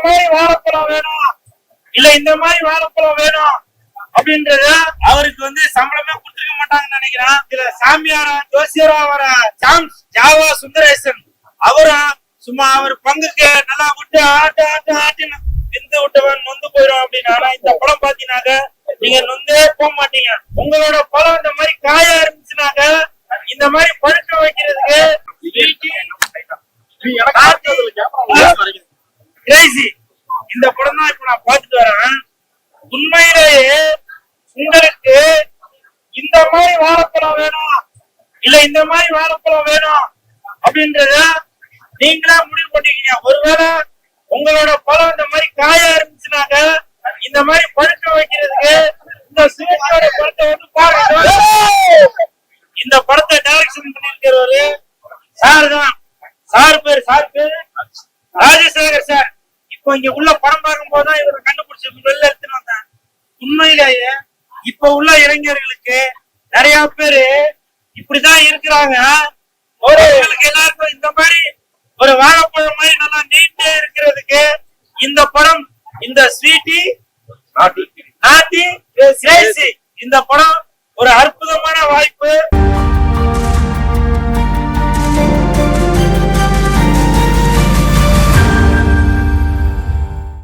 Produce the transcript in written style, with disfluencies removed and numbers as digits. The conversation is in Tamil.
மாதிரி வாழைப்பழம் வேணும் இல்ல இந்த மாதிரி வாழைப்பழம் வேணும் அப்படின்றத அவருக்கு வந்து சம்பளமே கொடுத்துருக்க மாட்டாங்கன்னு நினைக்கிறேன். இதுல சாமியாரா ஜோசியரா வர ஜாவா சுந்தரேசன் அவரா சும்மா அவர் பங்குக்கு நல்லா விட்டு ஆட்டு ஆட்டு ஆட்டின்னு விந்து விட்டவன் நொந்து போயிடும் அப்படின்னு. ஆனா இந்த பழம் பாத்தீங்கன்னாக்க நீங்க நொந்தே போக மாட்டீங்க. உங்களோட பழம் இந்த மாதிரி காய இருந்துச்சுனாக்க இந்த மாதிரி பழுக்க வைக்கிறதுக்கு இந்த படம் தான் இப்ப நான் பாத்துட்டு வரேன். உண்மையிலேயே உங்களுக்கு இந்த மாதிரி வாழைப்பழம் வேணும் இல்ல இந்த மாதிரி வாழைப்பழம் வேணும் அப்படின்றத நீங்களா முடிவு பண்ணிக்கீங்க. ஒருவேளை உங்களோட பழம் இந்த மாதிரி காயா இருந்துச்சுனாக்க இந்த மாதிரி பழுக்க வைக்கிறதுக்கு இந்த சுயத்தோட படத்தை வந்து பாருங்க. இந்த படத்தை டைரக்ஷன் பண்ணிருக்கிறவரு சார் தான். சார் பேரு ராஜசேகர் சார். இப்ப இங்க உள்ள படம் பார்க்கும் போதுதான் இவரை கண்டுபிடிச்சு வெளில எடுத்துன்னு வந்தேன். உண்மையிலேயே இப்ப உள்ள இளைஞர்களுக்கு நிறைய பேரு இப்படிதான் இருக்கிறாங்க. எல்லாருக்கும் இந்த மாதிரி ஒரு வாழைப்பழம் மாதிரி நல்லா நீட்டே இருக்கிறதுக்கு இந்த படம், இந்த ஸ்வீட்டி நாட்டி இந்த படம்